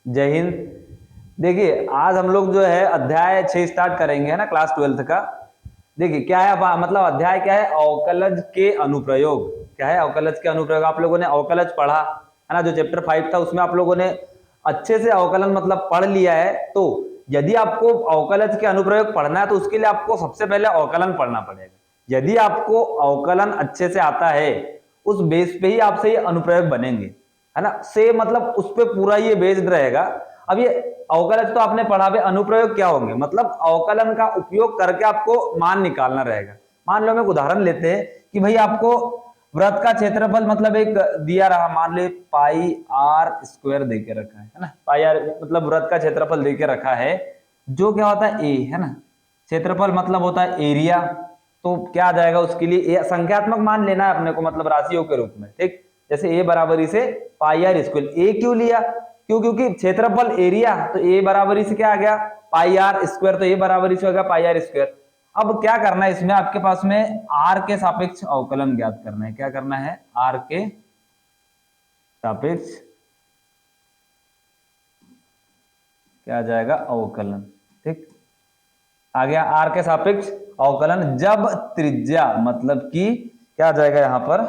जय हिंद। देखिए आज हम लोग जो है अध्याय 6 स्टार्ट करेंगे, है ना, क्लास 12 का। देखिए क्या है, मतलब अध्याय क्या है, अवकलज के अनुप्रयोग। क्या है, अवकलज के अनुप्रयोग। आप लोगों ने अवकलज पढ़ा है ना, जो चैप्टर 5 था उसमें आप लोगों ने अच्छे से अवकलन मतलब पढ़ लिया है। तो यदि आपको अवकलज के अनुप्रयोग पढ़ना है तो उसके लिए आपको सबसे पहले अवकलन पढ़ना पड़ेगा। यदि आपको अवकलन अच्छे से आता है उस बेस पे ही आपसे ये अनुप्रयोग बनेंगे, है ना। से मतलब उस पे पूरा ये बेस्ड रहेगा। अब ये अवकलज तो आपने पढ़ा, भी अनुप्रयोग क्या होंगे, मतलब अवकलन का उपयोग करके आपको मान निकालना रहेगा। मान लो हम एक उदाहरण लेते हैं कि भाई आपको वृत्त का क्षेत्रफल मतलब एक दिया रहा, मान लो पाई आर स्क्वायर दे के रखा है ना। पाई आर मतलब वृत्त का क्षेत्रफल दे के रखा है, जो क्या होता है ए, है ना। क्षेत्रफल मतलब होता है एरिया। तो क्या आ जाएगा उसके लिए, संख्यात्मक मान लेना है अपने को, मतलब राशियों के रूप में, ठीक। जैसे ए बराबरी से पाई आर स्क्वायर। ए क्यों लिया, क्योंकि क्षेत्रफल एरिया, तो ए बराबरी से क्या आ गया पाई आर स्क्वायर, तो ए बराबरी से होगा पाई आर स्क्वायर। अब क्या करना है इसमें, आपके पास में आर के सापेक्ष अवकलन ज्ञात करना है। क्या करना है, आर के सापेक्ष क्या आ जाएगा, अवकलन, ठीक। आ गया आर के सापेक्ष अवकलन जब त्रिज्या मतलब कि क्या आ जाएगा यहां पर,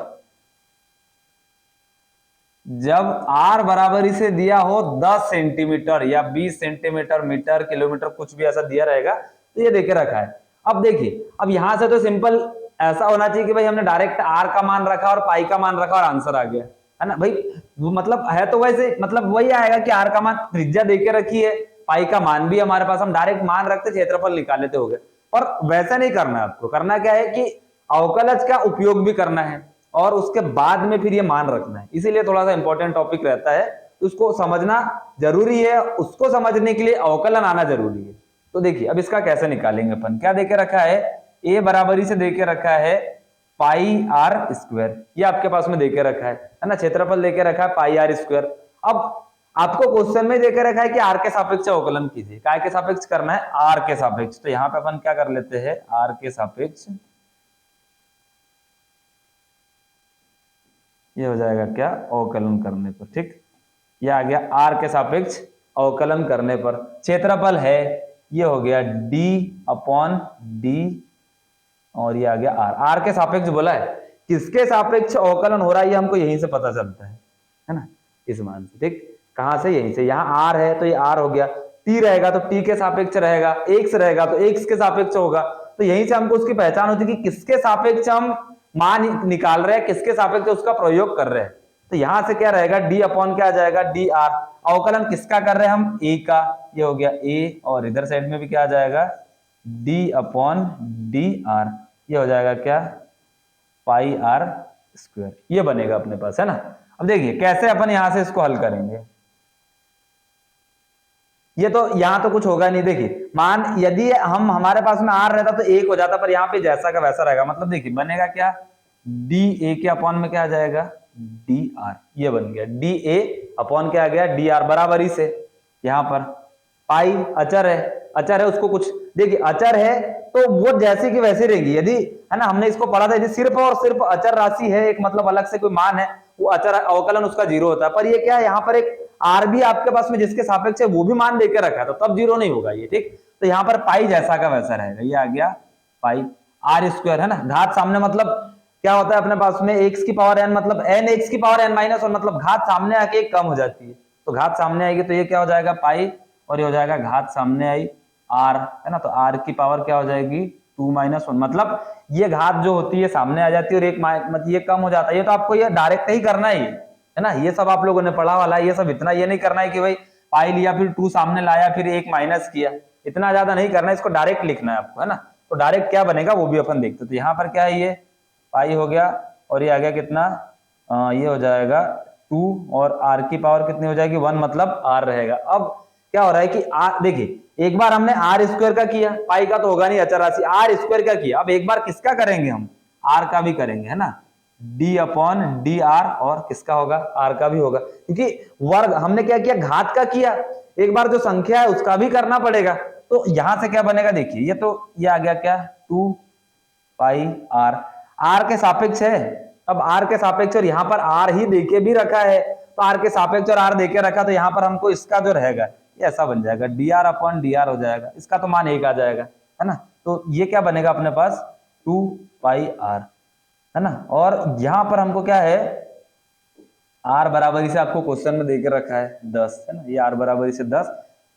जब आर बराबरी से दिया हो 10 सेंटीमीटर या 20 सेंटीमीटर, मीटर, किलोमीटर, कुछ भी ऐसा दिया रहेगा, तो ये देके रखा है। अब देखिए, अब यहां से तो सिंपल ऐसा होना चाहिए कि भाई हमने डायरेक्ट आर का मान रखा और पाई का मान रखा और आंसर आ गया, है ना भाई। वो मतलब है तो वैसे, मतलब वही आएगा कि आर का मान त्रिज्या देके रखी है, पाई का मान भी हमारे पास, हम डायरेक्ट मान रखते क्षेत्रफल निकाल लेते हो गए। पर वैसा नहीं करना है आपको, करना क्या है कि अवकलज का उपयोग भी करना है और उसके बाद में फिर ये मान रखना है। इसीलिए थोड़ा सा इंपॉर्टेंट टॉपिक रहता है, उसको समझना जरूरी है। उसको समझने के लिए अवकलन आना जरूरी है। तो देखिए अब इसका कैसे निकालेंगे अपन। क्या देके रखा है, ए बराबरी से देके रखा है पाई आर स्क्वायर, ये आपके पास में देके रखा है ना। क्षेत्रफल देके रखा है पाई आर स्क्वायर। अब आपको क्वेश्चन में देके रखा है कि आर के सापेक्ष अवकलन कीजिए। काय के सापेक्ष करना है, आर के सापेक्ष। तो यहाँ पे अपन क्या कर लेते हैं, आर के सापेक्ष, ये हो जाएगा क्या, अवकलन करने पर, ठीक। ये आ गया आर के सापेक्ष अवकलन करने पर। क्षेत्रफल है, ये हो गया डी अपॉन डी, और ये आ गया आर। आर के सापेक्ष बोला है, किसके सापेक्ष अवकलन हो रहा है ये हमको यहीं से पता चलता है ना, इस मान से, ठीक। कहां से, यहीं से। यहाँ आर है तो ये आर हो गया, टी रहेगा तो टी के सापेक्ष रहेगा, एक्स रहेगा तो एक्स के सापेक्ष होगा। तो यहीं से हमको उसकी पहचान होती है कि किसके सापेक्ष हम मान निकाल रहे हैं, किसके सापेक्ष उसका प्रयोग कर रहे हैं। तो यहां से क्या रहेगा, डी अपॉन क्या आ जाएगा, डी आर। अवकलन किसका कर रहे हैं हम, ए का, ये हो गया ए, और इधर साइड में भी क्या आ जाएगा, डी अपॉन डी आर, ये हो जाएगा क्या, पाई आर स्क्वायर। ये बनेगा अपने पास, है ना। अब देखिए कैसे अपन यहां से इसको हल करेंगे। ये तो यहां तो कुछ होगा नहीं। देखिए मान यदि हम, हमारे पास में आर रहता तो एक हो जाता, पर यहाँ पे जैसा का वैसा रहेगा। मतलब देखिए बनेगा क्या, डी ए के अपॉन में क्या आ जाएगा, डी आर, ये बन गया। डी ए अपॉन क्या आ गया, डी आर, बराबरी से यहाँ पर पाई अचर है, अचर है उसको कुछ, देखिए अचर है तो वो जैसे कि वैसे रहेगी। यदि, है ना, हमने इसको पढ़ा था, यदि सिर्फ और सिर्फ अचर राशि है, एक मतलब अलग से कोई मान है, वो अचर अवकलन उसका जीरो होता है। पर ये क्या है, यहाँ पर एक आर भी आपके पास में जिसके सापेक्ष है वो भी मान देकर रखा है, तो तब जीरो नहीं होगा ये, ठीक। तो यहाँ पर पाई जैसा का वैसा रहेगा, ये आ गया पाई आर स्क्वायर, है ना। घात सामने मतलब क्या होता है अपने पास में, एक्स की पावर एन, मतलब एन एक्स की पावर एन माइनस, और मतलब घात सामने आके कम हो जाती है, तो घात सामने आएगी तो ये क्या हो जाएगा पाई, और ये हो जाएगा घात सामने आई आर, है ना। तो आर की पावर क्या हो जाएगी 2 - 1, मतलब ये घात जो होती है सामने आ जाती है और एक मतलब ये कम हो जाता है। ये तो आपको ये डायरेक्ट ही करना ही है ना, ये सब आप लोगों ने पढ़ा वाला है। ये सब इतना ये नहीं करना है कि भाई पाई लिया फिर 2 सामने लाया फिर 1 माइनस किया, इतना ज्यादा नहीं करना है। इसको डायरेक्ट लिखना है आपको, है ना। तो डायरेक्ट क्या बनेगा वो भी अपन देखते। तो यहाँ पर क्या है, ये पाई हो गया और ये आ गया कितना, ये हो जाएगा 2, और आर की पावर कितनी हो जाएगी 1, मतलब आर रहेगा। अब क्या हो रहा है कि आर, देखिए एक बार हमने आर स्क्वायर का किया, पाई का तो होगा नहीं अचर राशि, आर स्क्वायर का किया। अब एक बार किसका करेंगे हम, आर का भी करेंगे, है ना। डी अपॉन डी आर, और किसका होगा, आर का भी होगा, क्योंकि वर्ग हमने क्या किया, घात का किया। एक बार जो संख्या है उसका भी करना पड़ेगा। तो यहां से क्या बनेगा, देखिए ये तो ये आ गया क्या 2 पाई आर, आर के सापेक्ष है। अब आर के सापेक्ष और यहाँ पर आर ही देके भी रखा है, तो आर के सापेक्ष और आर देके रखा, तो यहाँ पर हमको इसका जो रहेगा ये ऐसा बन जाएगा dr अपॉन dr हो जाएगा, इसका तो मान 1 आ जाएगा, है ना। तो ये क्या बनेगा अपने पास 2 पाई r, है ना। और यहाँ पर हमको क्या है r बराबरी से आपको क्वेश्चन में देके रखा है 10, है ना, ये r बराबरी से 10,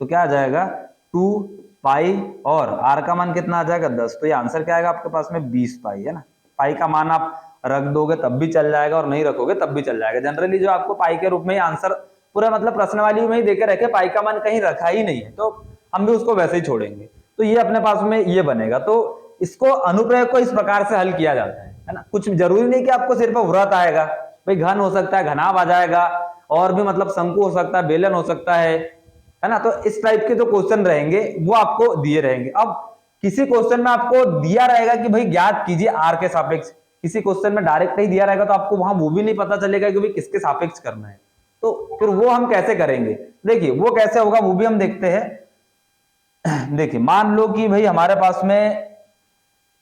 तो क्या आ जाएगा 2 पाई और r का मान कितना आ जाएगा 10, तो ये आंसर क्या आएगा आपके पास में 20 पाई, है ना। पाई का मान आप रख दोगे तब भी चल जाएगा और नहीं रखोगे तब भी चल जाएगा। जनरली जो आपको पाई के रूप में ही आंसर पूरा मतलब प्रश्नावली में ही देके रखे, पाई का मान कहीं रखा ही नहीं है, तो हम भी उसको वैसे ही छोड़ेंगे, तो ये अपने पास में ये बनेगा। तो इसको अनुप्रयोग को इस प्रकार से हल किया जाता है ना। कुछ जरूरी नहीं कि आपको सिर्फ वृत्त आएगा, भाई घन हो सकता है, घनाभ आ जाएगा, और भी मतलब शंकु हो सकता है, बेलन हो सकता है ना। तो इस टाइप के जो क्वेश्चन रहेंगे वो आपको दिए रहेंगे। अब किसी क्वेश्चन में आपको दिया रहेगा कि भाई ज्ञात कीजिए आर के सापेक्ष, किसी क्वेश्चन में डायरेक्ट ही दिया रहेगा तो आपको वहां वो भी नहीं पता चलेगा कि भाई किसके सापेक्ष करना है, तो फिर वो हम कैसे करेंगे, देखिए वो कैसे होगा वो भी हम देखते हैं। देखिए मान लो कि भाई हमारे पास में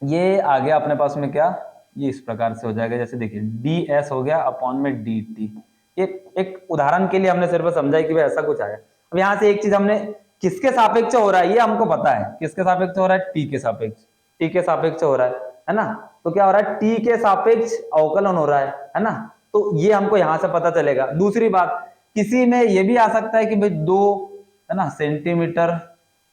ये आ गया अपने पास में क्या, ये इस प्रकार से हो जाएगा, जैसे देखिए ds हो गया अपॉन में dt। ये एक उदाहरण के लिए हमने सिर्फ समझा कि भाई ऐसा कुछ आया। अब यहां से एक चीज हमने किसके सापेक्ष हो रहा है ये हमको पता है, किसके सापेक्ष हो रहा है, t के सापेक्ष, t के सापेक्ष हो रहा है ना। तो क्या हो रहा है, t के सापेक्ष अवकलन हो रहा है ना। तो ये हमको यहां से पता चलेगा। दूसरी बात, किसी में ये भी आ सकता है कि भाई 2 है ना सेंटीमीटर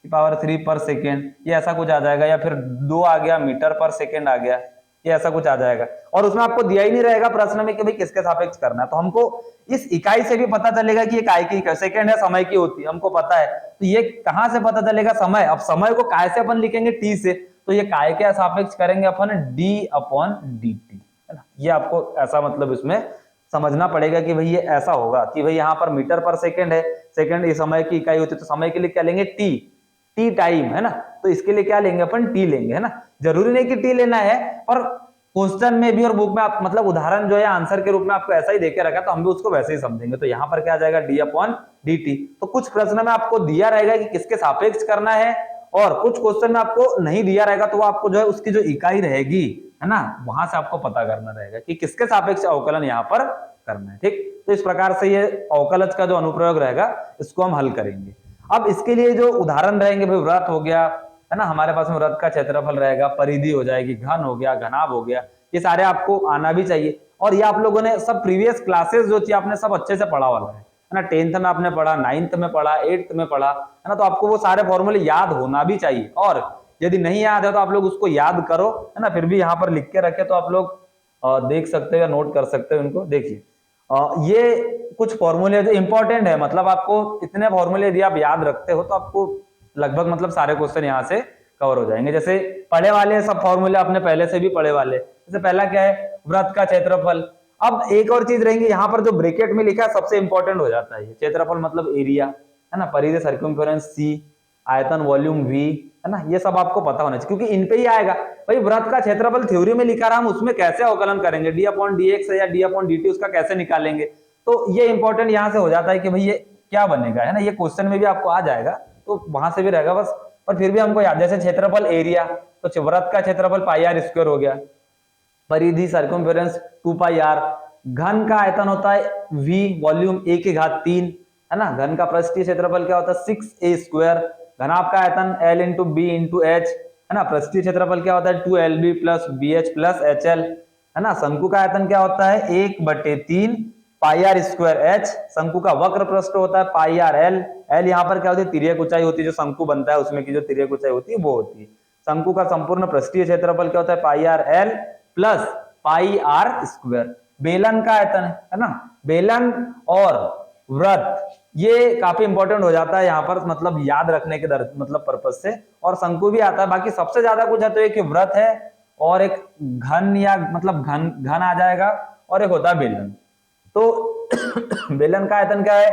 की पावर 3 पर सेकेंड, ये ऐसा कुछ आ जाएगा, या फिर 2 आ गया मीटर पर सेकेंड आ गया, ये ऐसा कुछ आ जाएगा। और उसमें आपको दिया ही नहीं रहेगा प्रश्न में कि भाई किसके सापेक्ष करना है, तो हमको इस इकाई से भी पता चलेगा कि ये काय की सेकेंड है, समय की होती है, हमको पता है। तो ये कहां से पता चलेगा, समय। अब समय को काय से अपन लिखेंगे, टी से, तो ये काय के सापेक्ष करेंगे अपन d अपॉन dt, है ना। ये आपको ऐसा मतलब इसमें समझना पड़ेगा कि भाई ये ऐसा होगा कि भाई यहाँ पर मीटर पर सेकेंड है, सेकेंड ये समय की इकाई होती है, तो समय के लिए क्या लेंगे टी टाइम, है ना। तो इसके लिए क्या लेंगे अपन टी लेंगे, है ना। जरूरी नहीं कि टी लेना है, और क्वेश्चन में भी और बुक में आप मतलब उदाहरण जो है आंसर के रूप में आपको ऐसा ही देके रखा, तो हम भी उसको वैसे ही समझेंगे। तो यहाँ पर क्या आ जाएगा d अपॉन dt। तो कुछ प्रश्न में आपको दिया रहेगा कि किसके सापेक्ष करना है, और कुछ क्वेश्चन में आपको नहीं दिया रहेगा, तो वो आपको जो है उसकी जो इकाई रहेगी, है ना, वहां से आपको पता करना रहेगा कि किसके सापेक्ष अवकलन यहाँ पर करना है। ठीक, तो इस प्रकार से ये अवकलज का जो अनुप्रयोग रहेगा इसको हम हल करेंगे। अब इसके लिए जो उदाहरण रहेंगे, भाई वृत्त हो गया, है ना, हमारे पास में वृत्त का क्षेत्रफल रहेगा, परिधि हो जाएगी, घन हो गया, घनाभ हो गया, ये सारे आपको आना भी चाहिए। और ये आप लोगों ने सब प्रीवियस क्लासेस जो थी आपने सब अच्छे से पढ़ा वाला है ना। 10th में आपने पढ़ा, 9th में पढ़ा, 8th में पढ़ा, है ना। तो आपको वो सारे फॉर्मूले याद होना भी चाहिए, और यदि नहीं याद है तो आप लोग उसको याद करो, है ना। फिर भी यहाँ पर लिख के रखे तो आप लोग देख सकते हो या नोट कर सकते हो इनको। देखिए ये कुछ फॉर्मूले जो इंपॉर्टेंट है, मतलब आपको इतने फॉर्मूले यदि आप याद रखते हो तो आपको लगभग मतलब सारे क्वेश्चन यहाँ से कवर हो जाएंगे। जैसे पढ़े वाले सब फॉर्मूले आपने पहले से भी पढ़े वाले। जैसे पहला क्या है, वृत्त का क्षेत्रफल। अब एक और चीज रहेंगी, यहाँ पर जो ब्रैकेट में लिखा है सबसे इंपॉर्टेंट हो जाता है। क्षेत्रफल मतलब एरिया, है ना, परिधि सर्कमफेरेंस c, आयतन वॉल्यूम v, है ना, ये सब आपको पता होना चाहिए, क्योंकि इन पे ही आएगा। भाई वृत्त का क्षेत्रफल थ्योरी में लिखा रहा, हम उसमें कैसे अवकलन करेंगे, d अपॉन dx या d अपॉन dt, उसका कैसे निकालेंगे। तो ये इंपॉर्टेंट यहाँ से हो जाता है कि भाई ये क्या बनेगा, है ना। ये क्वेश्चन में भी आपको आ जाएगा, तो वहां से भी रहेगा बस। और फिर भी हमको याद, जैसे क्षेत्रफल एरिया, तो वृत्त का क्षेत्रफल पाई आर स्क्वायर हो गया, परिधि सर्कमफेरेंस 2 पाई आर, घन का आयतन होता है v, वॉल्यूम a की घात 3, है ना। घन का पृष्ठीय क्षेत्रफल क्या होता है 6a स्क्वायर, घनाभ का आयतन l into B into H, है ना। पृष्ठीय क्षेत्रफल क्या होता है 2lb plus bh plus hL, है ना। शंकु का आयतन क्या होता है 1/3 पाई आर स्क्वायर h, शंकु का वक्र पृष्ठ होता है पाई आर l, l यहाँ पर क्या होती है तिर्यक ऊंचाई होती है, जो शंकु बनता है उसमें की जो तिर्यक ऊंचाई होती है वो होती है। शंकु का संपूर्ण पृष्ठीय क्षेत्रफल क्या होता है pi r l plus pi r square. बेलन का आयतन है ना, बेलन और वृत्त ये काफी इंपॉर्टेंट हो जाता है यहाँ पर, मतलब याद रखने के मतलब पर्पज से। और शंकु भी आता है, बाकी सबसे ज्यादा कुछ है तो एक वृत्त है, और एक घन या मतलब घन आ जाएगा, और एक होता है बेलन। तो बेलन का आयतन क्या है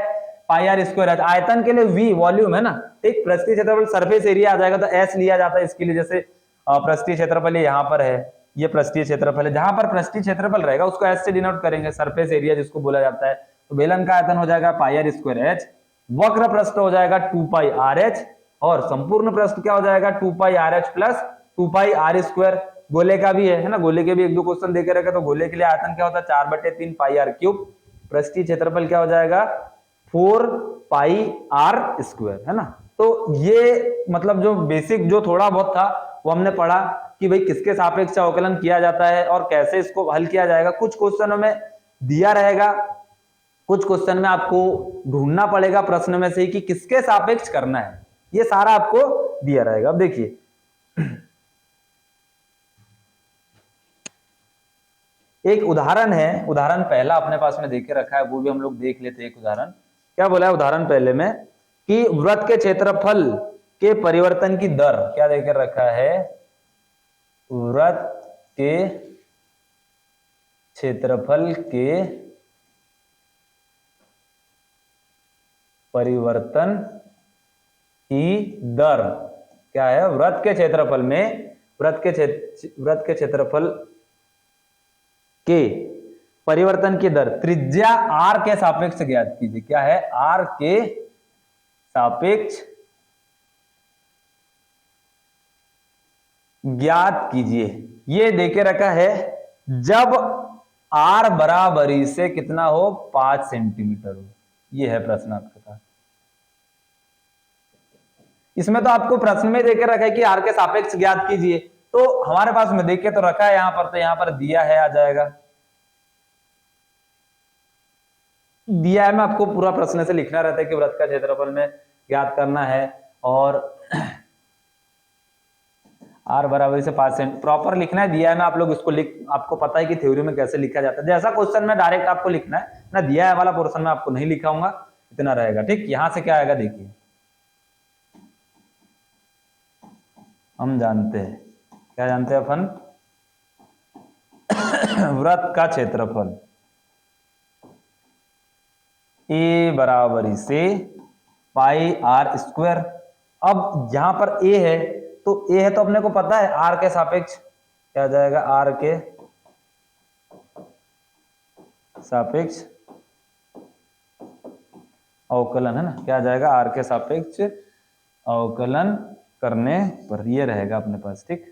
पाई आर स्क्वायर है। आयतन के लिए v वॉल्यूम है ना, एक पृष्ठीय क्षेत्रफल सरफेस एरिया आ जाएगा, तो s लिया जाता है इसके लिए। जैसे पृष्ठीय क्षेत्रफल यहाँ पर है, ये पृष्ठीय क्षेत्रफल है, जहां पर पृष्ठीय क्षेत्रफल रहेगा उसको s से डिनोट करेंगे, सरफेस एरिया जिसको बोला जाता है। तो बेलन का आयतन हो जाएगा पाई आर स्क्वायर h, वक्र पृष्ठ हो जाएगा 2 पाई आर एच, और संपूर्ण पृष्ठ क्या हो जाएगा 2 pi r h plus 2 pi r square. गोले का भी है ना, गोले के भी एक दो क्वेश्चन देके रखे, तो गोले के लिए आयतन क्या होता है 4/3 पाई आर क्यूब पृष्ठीय क्षेत्रफल क्या हो जाएगा 4 पाई आर स्क्वायर, है ना। तो ये मतलब जो बेसिक जो थोड़ा बहुत था वो हमने पढ़ा कि भाई किसके सापेक्ष अवकलन किया जाता है और कैसे इसको हल किया जाएगा। कुछ क्वेश्चनों में दिया रहेगा, कुछ क्वेश्चन में आपको ढूंढना पड़ेगा प्रश्न में से कि किसके सापेक्ष करना है, ये सारा आपको दिया रहेगा। अब देखिए एक उदाहरण है, उदाहरण पहला अपने पास में देके रखा है, वो भी हम लोग देख लेते हैं। एक उदाहरण क्या बोला है उदाहरण पहले में कि वृत्त के क्षेत्रफल के परिवर्तन की दर क्या देकर रखा है, वृत्त के क्षेत्रफल के परिवर्तन की दर क्या है, वृत्त के क्षेत्रफल में वृत्त के क्षेत्रफल के परिवर्तन की दर त्रिज्या r के सापेक्ष ज्ञात कीजिए। क्या है, r के सापेक्ष ज्ञात कीजिए। ये देके रखा है जब r बराबरी से कितना हो 5 सेंटीमीटर हो। ये है प्रश्न आपके पास। इसमें तो आपको प्रश्न में देके रखा है कि r के सापेक्ष ज्ञात कीजिए, तो हमारे पास में देख के तो रखा है यहां पर, तो यहां पर दिया है आ जाएगा, दिया है। मैं आपको पूरा प्रश्न से लिखना रहता है कि वृत्त का क्षेत्रफल में ज्ञात करना है और r बराबर से 5 सेंट प्रॉपर लिखना है, दिया है। मैं आप लोग इसको आपको पता है कि थ्योरी में कैसे लिखा जाता है। जैसा क्वेश्चन में डायरेक्ट आपको लिखना है ना, दिया है वाला पोर्शन में आपको नहीं लिखाऊंगा, इतना रहेगा। ठीक, यहां से क्या आएगा देखिए, हम जानते हैं, क्या जानते हैं अपन, वृत्त का क्षेत्रफल a बराबरी से पाई आर स्क्वायर। अब यहां पर a है, तो a है तो अपने को पता है r के सापेक्ष क्या आ जाएगा, r के सापेक्ष अवकलन, है ना, क्या आ जाएगा, r के सापेक्ष अवकलन करने पर ये रहेगा अपने पास। ठीक,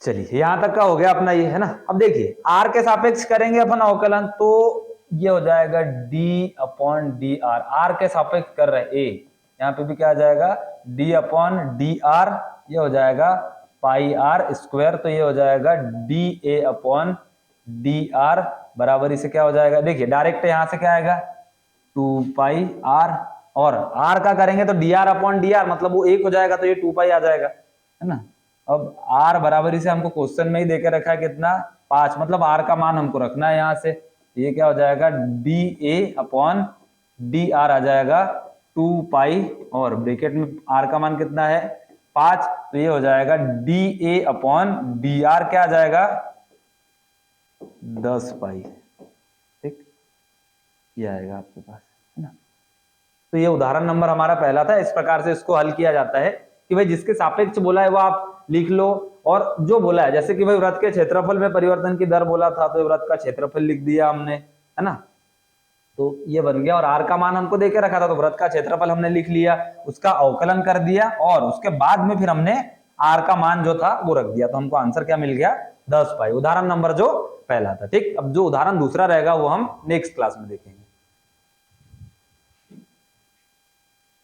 चलिए यहां तक का हो गया अपना ये, है ना। अब देखिए r के सापेक्ष करेंगे अपन अवकलन, तो ये हो जाएगा d upon d are. r के सापेक्ष कर रहे a, यहाँ पे भी क्या आ जाएगा d अपॉन डी आर, ये हो जाएगा पाई आर स्क्वायर, तो ये हो जाएगा d a upon d are बराबरी से क्या हो जाएगा, देखिए डायरेक्ट यहाँ से क्या आएगा 2 पाई आर, और r का करेंगे तो D R upon d are, मतलब वो 1 हो जाएगा, तो ये 2 पाई आ जाएगा, है ना। अब r बराबरी से हमको क्वेश्चन में ही देके रखा है कितना 5, मतलब r का मान हमको रखना है यहाँ से, ये क्या हो जाएगा d a upon d r आ जाएगा 2 पाई, और ब्रैकेट में r का मान कितना है 5, तो ये हो जाएगा d a upon d are क्या आ जाएगा 10 पाई। ठीक, ये आएगा आपके पास, है ना। तो ये उदाहरण नंबर हमारा पहला था। इस प्रकार से इसको हल किया जाता है कि भाई जिसके सापेक्ष बोला है वो आप लिख लो, और जो बोला है जैसे कि भाई वृत्त के क्षेत्रफल में परिवर्तन की दर बोला था, तो वृत्त का क्षेत्रफल लिख दिया हमने, है ना, तो ये बन गया। और r का मान हमको देके रखा था, तो वृत्त का क्षेत्रफल हमने लिख लिया, उसका अवकलन कर दिया, और उसके बाद में फिर हमने r का मान जो था वो रख दिया, तो हमको आंसर क्या मिल गया 10 पाई। उदाहरण नंबर जो पहला था। ठीक, अब जो उदाहरण दूसरा रहेगा वो हम नेक्स्ट क्लास में देखेंगे।